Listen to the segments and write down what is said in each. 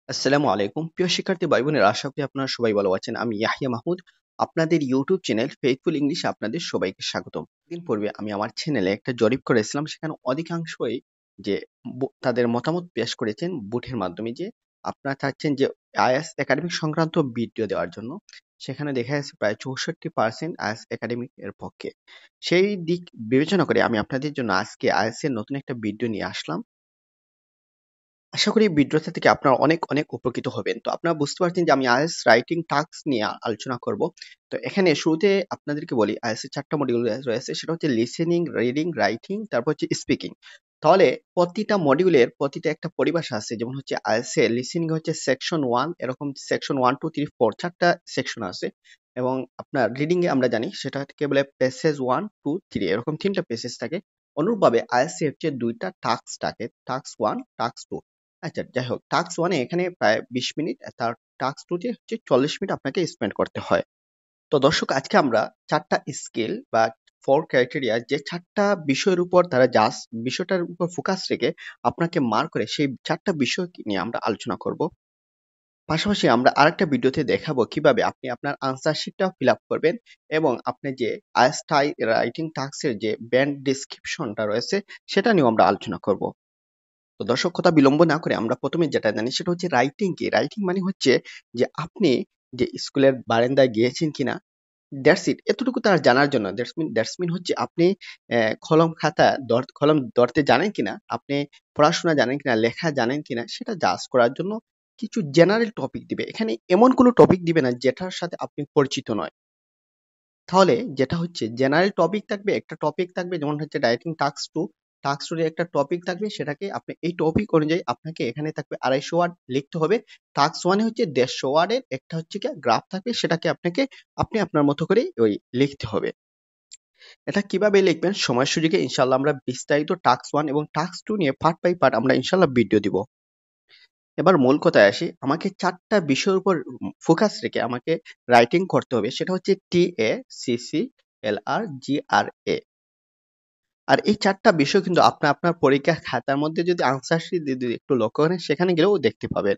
আসসালামু আলাইকুম প্রিয় শিক্ষার্থী ভাই বোনেরা, আশা করি আপনারা সবাই ভালো আছেন। আমি ইয়াহিয়া মাহমুদ, আপনাদের ইউটিউব চ্যানেল ফেইথফুল ইংলিশ আপনাদের সবাইকে স্বাগতম। দিন পূর্বে আমি আমার চ্যানেলে একটা জরিপ করেছিলাম, সেখানে অধিকাংশই যে তাদের মতামত পেশ করেছেন বুটের মাধ্যমে, যে আপনারা চাচ্ছেন যে আইএলটিএস একাডেমিক সংক্রান্ত ভিডিও দেওয়ার জন্য। সেখানে দেখা যাচ্ছে প্রায় 64% আইএলটিএস একাডেমিক এর পক্ষে। সেই দিক বিবেচনা করে আমি আপনাদের জন্য আজকে আইএলটিএস এর নতুন একটা ভিডিও নিয়ে আসলাম। আশা করি ভিডিওটা থেকে আপনারা অনেক অনেক উপকৃত হবেন। তো আপনারা বুঝতে পারছেন যে আমি আইএলটিএস রাইটিং টাস্ক নিয়ে আলোচনা করব। তো এখানে শুরুতে আপনাদেরকে বলি, আইএলটিএস এর 4টা মডিউল রয়েছে, সেটা হচ্ছে লিসেনিং, রিডিং, রাইটিং, তারপর হচ্ছে স্পিকিং। তাহলে প্রতিটা মডিউলের প্রতিটা একটা পরিভাষা আছে। যেমন হচ্ছে আইএলটিএস এর লিসেনিং হচ্ছে সেকশন 1, এরকম সেকশন 1 2 3 4 4টা সেকশন আছে। এবং আপনার রিডিং এ আমরা জানি সেটাকে বলে প্যাসেজ 1 2 3, এরকম 3টা প্যাসেজ থাকে। অনুরূপভাবে আইএলটিএস এর হচ্ছে 2টা টাস্ক থাকে, টাস্ক 1 টাস্ক 2। আচ্ছা, যাই হোক, টাস্ক 1 এ এখানে প্রায় 20 মিনিট, তার টাস্ক 2 তে হচ্ছে 40 মিনিট আপনাকে স্পেন্ড করতে হয়। তো দর্শক, আজকে আমরা 4টা স্কিল বা 4 ক্রাইটেরিয়া, যে 4টা বিষয়ের উপর তারা জাস্ট বিষয়টার উপর ফোকাস রেখে আপনাকে মার্ক করে, সেই 4টা বিষয় নিয়ে আমরা আলোচনা করব। পাশাপাশি আমরা আরেকটা ভিডিওতে দেখাবো কিভাবে আপনি আপনার আনসার শিটটাও ফিল আপ করবেন, এবং আপনি যে আইএলটিএস রাইটিং টাস্কের যে ব্যান্ড ডেসক্রিপশনটা রয়েছে সেটা নিয়েও আমরা আলোচনা করব। তো দর্শক, কথা বিলম্ব না করে আমরা প্রথমে যেটা জানি সেটা হচ্ছে রাইটিং কি। রাইটিং মানে হচ্ছে যে আপনি যে স্কুলের বারান্দায় গিয়েছেন কিনা, দ্যাটস ইট, এতটুকু তার জানার জন্য। দ্যাটস মিন হচ্ছে আপনি কলম খাতা কলম ধরতে জানেন কিনা, আপনি পড়াশোনা জানেন কিনা, লেখা জানেন কিনা, সেটা জাজ করার জন্য কিছু জেনারেল টপিক দিবে। এখানে এমন কোনো টপিক দিবে না যেটার সাথে আপনি পরিচিত নয়। তাহলে যেটা হচ্ছে জেনারেল টপিক থাকবে, একটা টপিক থাকবে, যেমন হচ্ছে রাইটিং টাস্ক 2। টাস্ক 2 এর একটা টপিক থাকবে, সেটাকে আপনি এই টপিক অনুযায়ী আপনাকে এখানে থাকবে 250 ওয়ার্ড লিখতে হবে। টাস্ক 1 এ হচ্ছে 150 ওয়ার্ডের একটা হচ্ছে কি গ্রাফ থাকবে, সেটাকে আপনি আপনার মতো করে ওই লিখতে হবে। এটা কিভাবে লিখবেন সময় সুযোগে ইনশাআল্লাহ আমরা বিস্তারিত টাস্ক 1 এবং টাস্ক 2 নিয়ে পার্ট বাই পার্ট আমরা ইনশাআল্লাহ ভিডিও দিব। এবার মূল কথায় আসি, আমাকে 4টা বিষয়ের উপর ফোকাস রেখে আমাকে রাইটিং করতে হবে। সেটা হচ্ছে টিএ, সিসি, এলআর, জিআরএ। আর এই 4টা বিষয় কিন্তু আপনার পরীক্ষার খাতার মধ্যে যদি আনসার শিট যদি একটু লক্ষ্য করেন, সেখানে গেলেও দেখতে পাবেন।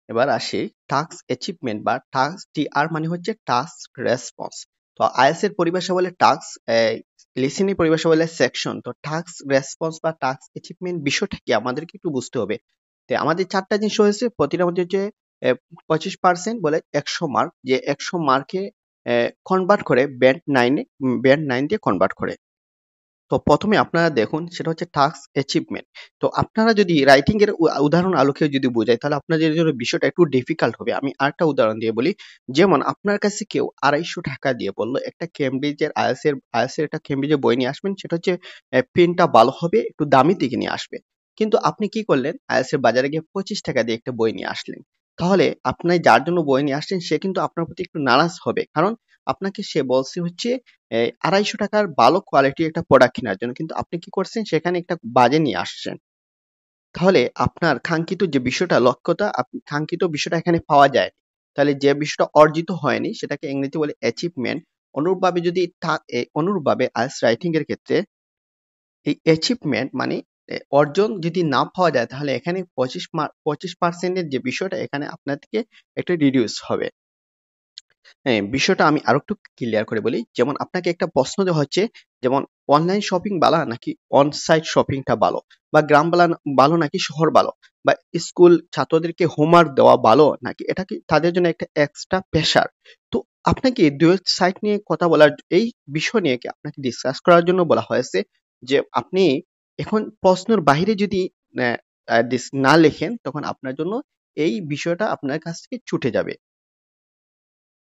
এবার আসি টাস্ক অ্যাচিভমেন্ট বা টাস্ক। টিআর মানে হচ্ছে টাস্ক রেসপন্স। তো আইএলটিএস এর পরিভাষা বলে টাস্ক, লিসেনিং পরিভাষা বলে সেকশন। তো টাস্ক রেসপন্স বা টাস্ক অ্যাচিভমেন্ট বিষয়টা কি আমাদেরকে একটু বুঝতে হবে। তো আমাদের 4টা জিনিস রয়েছে, প্রতিটার মধ্যে হচ্ছে 25% বলে 100 মার্ক, যে 100 মার্কে কনভার্ট করে ব্যান্ড 9 দিয়ে কনভার্ট করে। তো প্রথমে আপনারা দেখুন, সেটা হচ্ছে টাস্ক অ্যাচিভমেন্ট। তো আপনারা যদি রাইটিং এর উদাহরণ আলোকে যদি বোঝাই, তাহলে আপনাদের জন্য বিষয়টা একটু ডিফিকাল্ট হবে। আমি আরেকটা উদাহরণ দিয়ে বলি। যেমন আপনার কাছে কেউ 250 টাকা দিয়ে বলল একটা কেমব্রিজের আইএলটিএস এর একটা কেমব্রিজের বই নিয়ে আসবেন, সেটা হচ্ছে পেনটা ভালো হবে, একটু দামি দিকে নিয়ে আসবে। কিন্তু আপনি কি করলেন, আইএলটিএস এর বাজারে গিয়ে 25 টাকা দিয়ে একটা বই নিয়ে আসলেন। তাহলে আপনি যার জন্য বই নিয়ে আসছেন, সে কিন্তু আপনার প্রতি একটু নারাজ হবে, কারণ আপনাকে সে বলছে হচ্ছে 250 টাকার ভালো কোয়ালিটির একটা প্রোডাক্ট কেনার জন্য, কিন্তু আপনি কি করছেন, সেখানে একটা বাজে নিয়ে আসছেন। তাহলে আপনার কাঙ্ক্ষিত যে বিষয়টা, লক্ষ্যটা, কাঙ্ক্ষিত বিষয়টা এখানে পাওয়া যায়। তাহলে যে বিষয়টা অর্জিত হয়নি, সেটাকে ইংরেজিতে বলে অ্যাচিভমেন্ট। অনুরূপভাবে আইএলটিএস রাইটিং এর ক্ষেত্রে এই অ্যাচিভমেন্ট মানে অর্জন যদি না পাওয়া যায়, তাহলে এখানে 25% এর যে বিষয়টা, এখানে আপনার থেকে একটা রিডিউস হবে। হ্যাঁ, বিষয়টা আমি আরেকটু ক্লিয়ার করে বলি। যেমন আপনাকে একটা প্রশ্ন দেওয়া হচ্ছে, যেমন অনলাইন শপিং ভালো নাকি অন সাইট শপিংটা ভালো, বা গ্রাম ভালো নাকি শহর ভালো, বা স্কুল ছাত্রদেরকে হোমওয়ার্ক দেওয়া ভালো নাকি এটা কি তাদের জন্য একটা এক্সট্রা প্রেশার। তো আপনাকে দুই সাইট নিয়ে কথা বলার, এই বিষয় নিয়ে কি আপনাকে ডিসকাস করার জন্য বলা হয়েছে, যে আপনি এখন প্রশ্নের বাইরে যদি না লেখেন, তখন আপনার জন্য এই বিষয়টা আপনার কাছ থেকে ছুটে যাবে।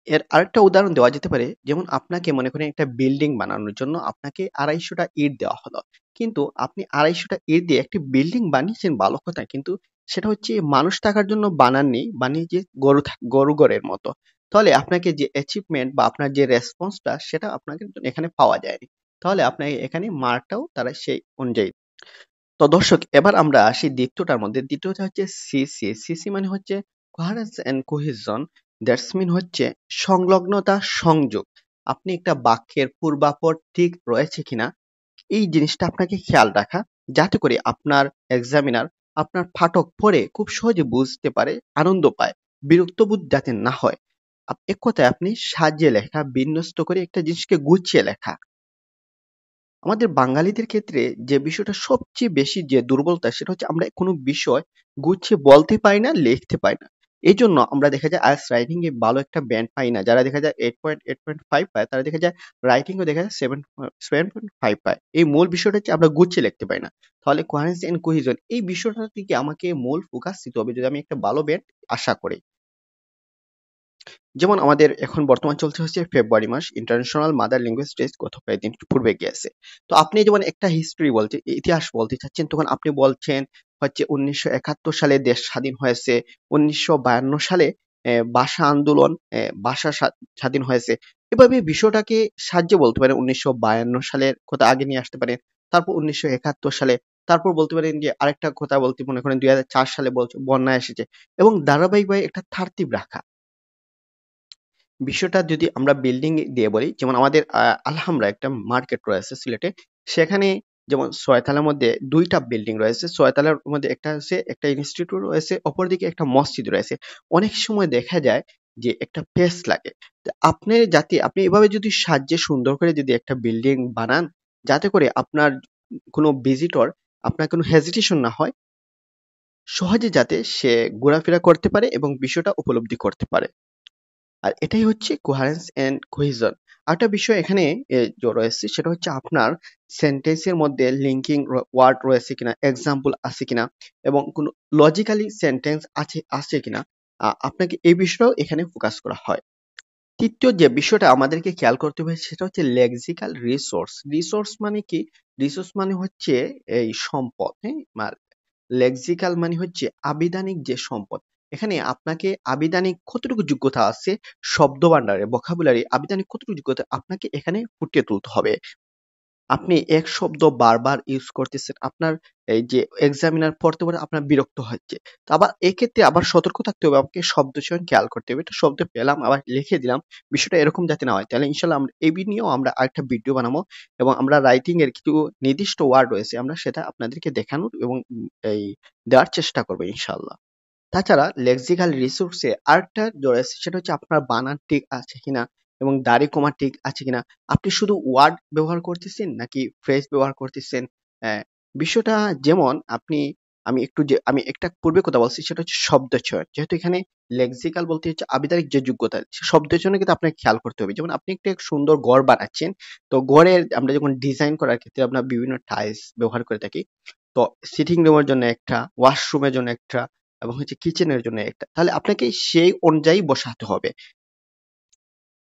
এর আরেকটা উদাহরণ দেওয়া যেতে পারে, যেমন আপনাকে মনে করেন একটা বিল্ডিং বানানোর জন্য আপনাকে 250 টা ইট দেওয়া হলো। কিন্তু আপনি 250 টা ইট দিয়ে একটি বিল্ডিং বানিয়েছেন, ভালো কথা, কিন্তু সেটা হচ্ছে মানুষ থাকার জন্য বানাননি, বানিয়ে গরু ঘরের মতো। তাহলে আপনাকে যে অ্যাচিভমেন্ট বা আপনার যে রেসপন্সটা, সেটা আপনাকে এখানে পাওয়া যায়নি। তাহলে আপনাকে এখানে মার্কটাও তারা সেই অনুযায়ী। তো দর্শক, এবার আমরা আসি দ্বিতীয়টার মধ্যে। দ্বিতীয়টা হচ্ছে সিসি। সিসি মানে হচ্ছে coherence and cohesion. That's mean হচ্ছে সংলগ্নতা, সংযোগ। আপনি একটা বাক্যের পূর্বাপর ঠিক রয়েছে কিনা, এই জিনিসটা আপনাকে খেয়াল রাখা, যাতে করে আপনার এক্সামিনার আপনার পাঠক পড়ে খুব সহজে বুঝতে পারে, আনন্দ পায়, বিরক্তবোধ যাতে না হয়। এক কথায় আপনি সাজিয়ে লেখা, বিন্যস্ত করে একটা জিনিসকে গুছিয়ে লেখা। আমাদের বাঙালিদের ক্ষেত্রে যে বিষয়টা সবচেয়ে বেশি যে দুর্বলতা সেটা হচ্ছে আমরা কোনো বিষয় গুছিয়ে বলতে পারি না, লিখতে পারি না। এই জন্য আমরা দেখা যায় আইএলটিএস রাইটিং এ ভালো একটা ব্যান্ড পাই না। যারা দেখা যায় 8.8.5 পায় তারা দেখা যায় রাইটিং ও দেখা যায় 7.5 পায়। এই মূল বিষয়টা হচ্ছে আমরা গুছিয়ে লিখতে পারি না। তাহলে কোহেরেন্স এন্ড কোহেশন এই বিষয়টার দিকে আমাকে মূল ফোকাস দিতে হবে যদি আমি একটা ভালো ব্যান্ড আশা করি। যেমন আমাদের এখন বর্তমান চলছে হচ্ছে ফেব্রুয়ারি মাস, ইন্টারন্যাশনাল মাদার ল্যাঙ্গুয়েজ টেস্ট গত কয়েকদিন পূর্বে গিয়েছে। তো আপনি যেমন একটা হিস্ট্রি বলতে ইতিহাস বলতে চাচ্ছেন তখন আপনি বলছেন হচ্ছে 1971 সালে দেশ স্বাধীন হয়েছে, 1952 সালে ভাষা আন্দোলন, ভাষা স্বাধীন হয়েছে। এভাবে বিষয়টাকে সাজিয়ে বলতে পারেন 1952 সালের কথা আগে নিয়ে আসতে পারেন, তারপর 1971 সালে, তারপর বলতে পারেন যে আরেকটা কথা বলতে মনে করেন 2004 সালে বন্যা এসেছে এবং ধারাবাহিকভাবে একটা তারতিব রাখা। বিষয়টা যদি আমরা বিল্ডিং দিয়ে বলি, যেমন আমাদের আলহামরা একটা মার্কেট রয়েছে সিলেটে। সেখানে যেমন ৬ তলার মধ্যে ২ টা বিল্ডিং রয়েছে। ৬ তলার মধ্যে একটা হচ্ছে একটা ইনস্টিটিউট রয়েছে, অপরদিকে একটা মসজিদ রয়েছে। অনেক সময় দেখা যায় যে একটা পেস্ট লাগে। তো আপনি এভাবে যদি সাজিয়ে সুন্দর করে যদি একটা বিল্ডিং বানান, যাতে করে আপনার কোনো ভিজিটর আপনার কোনো হেজিটেশন না হয়, সহজে যাতে সে ঘোরাফেরা করতে পারে এবং বিষয়টা উপলব্ধি করতে পারে। আর এটাই হচ্ছে কোহারেন্স এন্ড কোহেশন। আরেকটা বিষয় এখানে রয়েছে সেটা হচ্ছে আপনার সেন্টেন্সের মধ্যে লিঙ্কিং ওয়ার্ড রয়েছে কিনা, এক্সাম্পল আছে কিনা এবং কোনো লজিক্যালি সেন্টেন্স আছে কিনা, আপনাকে এই বিষয়টাও এখানে ফোকাস করা হয়। তৃতীয় যে বিষয়টা আমাদেরকে খেয়াল করতে হবে সেটা হচ্ছে লেক্সিক্যাল রিসোর্স। রিসোর্স মানে কি? রিসোর্স মানে হচ্ছে এই সম্পদ, হ্যাঁ? লেক্সিক্যাল মানে হচ্ছে আবিধানিক যে সম্পদ। এখানে আপনাকে আবিধানিক কতটুকু যোগ্যতা আছে, শব্দভান্ডারে ভোকাবুলারি আবিধানিক কতটুকু যোগ্যতা আপনাকে এখানে ফুটিয়ে তুলতে হবে। আপনি এক শব্দ বারবার ইউজ করতেছেন। আপনার এই যে এক্সামিনার পড়তে, পড়তে আপনার বিরক্ত হচ্ছে। তো আবার এক্ষেত্রে আবার সতর্ক থাকতে হবে। আমাকে শব্দ চয়ন খেয়াল করতে হবে। একটা শব্দ পেলাম আবার লিখে দিলাম। বিষয়টা এরকম যাতে না হয়। তাহলে ইনশাআল্লাহ আমরা এই নিয়েও আমরা আরেকটা ভিডিও বানাবো এবং আমরা রাইটিং এর কিছু নির্দিষ্ট ওয়ার্ড রয়েছে আমরা সেটা আপনাদেরকে দেখানোর এবং এই দেওয়ার চেষ্টা করব ইনশাআল্লাহ। তাছাড়া লেক্সিক্যাল রিসোর্সে আরেকটা রয়েছে সেটা হচ্ছে আপনার বানান ঠিক আছে কিনা এবং দাড়ি কমা ঠিক আছে কিনা। আপনি শুধু ওয়ার্ড ব্যবহার করতেছেন নাকি ফ্রেজ ব্যবহার করতেছেন। আহ, বিষয়টা যেমন আমি একটা পূর্বে কথা বলছি সেটা হচ্ছে শব্দ চয়ন। যেহেতু এখানে লেক্সিক্যাল বলতে হচ্ছে আবিধানিক যে যোগ্যতা, শব্দ চয়নে কিন্তু আপনাকে খেয়াল করতে হবে। যেমন আপনি একটা সুন্দর ঘর বানাচ্ছেন, তো ঘরের আমরা যখন ডিজাইন করার ক্ষেত্রে আমরা বিভিন্ন টাইলস ব্যবহার করে থাকি। তো সিটিং রুমের জন্য একটা, ওয়াশরুমের জন্য একটা এবং হচ্ছে কিচেনের জন্য একটা। তাহলে আপনাকে সেই অনুযায়ী বসাতে হবে।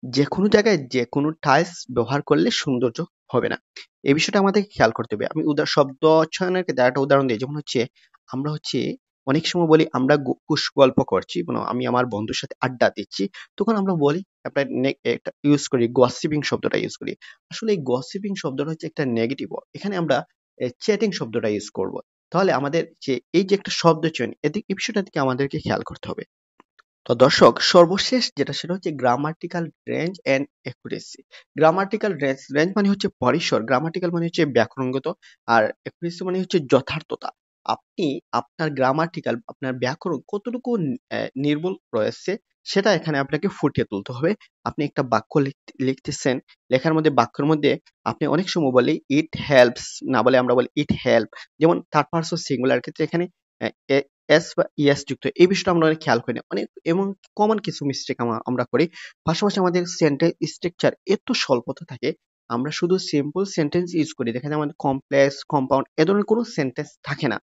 যেকোনো জায়গায় যেকোনো টাইলস ব্যবহার করলে সৌন্দর্য হবে না। এই বিষয়টা আমাদেরকে খেয়াল করতে হবে। আমি শব্দ চয়নের ক্ষেত্রে আরেকটা উদাহরণ দিই। যেমন হচ্ছে আমরা হচ্ছে অনেক সময় বলি আমরা কুশ গল্প করছি, মানে আমি আমার বন্ধুর সাথে আড্ডা দিচ্ছি। তখন আমরা বলি আপনার একটা ইউজ করি গসিপিং শব্দটা ইউজ করি। আসলে এই গসিপিং শব্দটা হচ্ছে একটা নেগেটিভ ওয়ার্ড। এখানে আমরা চ্যাটিং শব্দটা ইউজ করব। তাহলে আমাদের যে এই যে একটা শব্দ চয়ন এই বিষয়টার দিকে আমাদেরকে খেয়াল করতে হবে। তো দর্শক সর্বশেষ যেটা সেটা হচ্ছে grammatical range and accuracy. Grammatical range মানে হচ্ছে পরিসর, গ্রামাটিক্যাল মানে হচ্ছে ব্যাকরণগত, আর একুরেসি মানে হচ্ছে যথার্থতা। আপনি আপনার গ্রামাটিক্যাল আপনার ব্যাকরণ কতটুকু নির্ভুল রয়েছে সেটা এখানে আপনাকে ফুটিয়ে তুলতে হবে। আপনি একটা বাক্য লিখতেছেন, লেখার মধ্যে বাক্যের মধ্যে আপনি অনেক সময় বলি ইট হেল্পস না বলে আমরা বলি ইট হেল্প। যেমন থার্ড পারসন সিঙ্গুলার ক্ষেত্রে এখানে এস বা ইএস যুক্ত, এই বিষয়টা আমরা অনেক খেয়াল করি না। অনেক এমন কমন কিছু মিস্টেক আমরা করি। পাশাপাশি আমাদের সেন্টেন্স স্ট্রাকচার এত স্বল্পতা থাকে, আমরা শুধু সিম্পল সেন্টেন্স ইউজ করি। দেখা যায় আমাদের কমপ্লেক্স, কম্পাউন্ড এ ধরনের কোনো সেন্টেন্স থাকে না।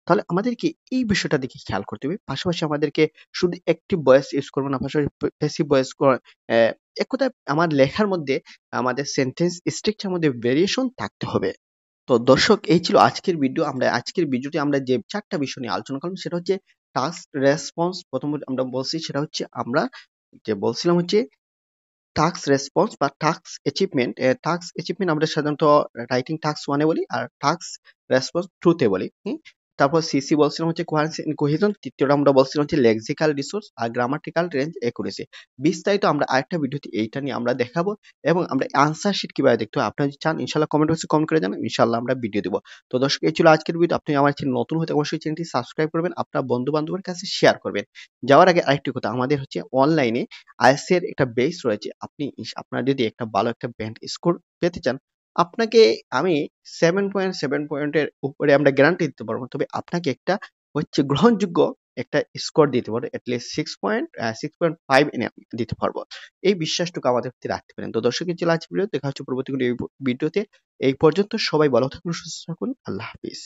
তাহলে আমাদেরকে এই বিষয়টা দিকে খেয়াল করতে হবে। পাশাপাশি আমাদেরকে শুধু অ্যাক্টিভ ভয়েস ইউজ করব না, পাশাপাশি প্যাসিভ ভয়েস এক কথায় আমার লেখার মধ্যে আমাদের সেন্টেন্স স্ট্রাকচার মধ্যে ভেরিয়েশন থাকতে হবে। তো দর্শক এই ছিল আজকের ভিডিও। আমরা আজকের ভিডিওতে আমরা যে ৪ টা বিষয় নিয়ে আলোচনা করলাম সেটা হচ্ছে টাস্ক রেসপন্স। প্রথমত আমরা বলছি সেটা হচ্ছে আমরা যে বলছিলাম হচ্ছে টাস্ক রেসপন্স বা টাস্ক অ্যাচিভমেন্ট। টাস্ক অ্যাচিভমেন্ট আমরা সাধারণত রাইটিং টাস্ক 1 এ বলি আর টাস্ক রেসপন্স 2 তে বলি। তারপর সিসি বলছিলাম হচ্ছে কোহেশন, তৃতীয়টা আমরা বলছিলাম হচ্ছে লেক্সিক্যাল রিসোর্স আর গ্রামাটিক্যাল রেঞ্জ একুরেসি। বিস্তারিত আমরা আরেকটা ভিডিওতে এইটা নিয়ে আমরা দেখাবো এবং আমরা আনসার শিট কিভাবে দেখতে হয় আপনারা যদি চান ইনশাআল্লাহ কমেন্ট বক্সে কমেন্ট করে জানান, ইনশাআল্লাহ আমরা ভিডিও দেব। তো দর্শক এই ছিল আজকের ভিডিও। আপনি আমার চ্যানেল নতুন হতে অবশ্যই চ্যানেলটি সাবস্ক্রাইব করবেন, আপনার বন্ধু বান্ধবের কাছে শেয়ার করবেন। যাওয়ার আগে আরেকটি কথা, আমাদের হচ্ছে অনলাইনে আইএলটিএস এর একটা বেস রয়েছে। আপনি আপনার যদি একটা ভালো একটা ব্যান্ড স্কোর পেতে চান, আপনাকে আমি 7.7 পয়েন্টের উপরে আমরা গ্যারান্টি দিতে পারবো, তবে আপনাকে একটা হচ্ছে গ্রহণযোগ্য একটা স্কোর দিতে পারবো, এটলিস্ট 6.5 এনে দিতে পারবো। এই বিশ্বাসটুকু আমাদের প্রতি রাখতে পারেন। তো দর্শক এই ছিল আজকের ভিডিও, দেখা হচ্ছে পরবর্তী কোনো ভিডিওতে। এই পর্যন্ত সবাই ভালো থাকুন, সুস্থ থাকুন, আল্লাহ হাফিজ।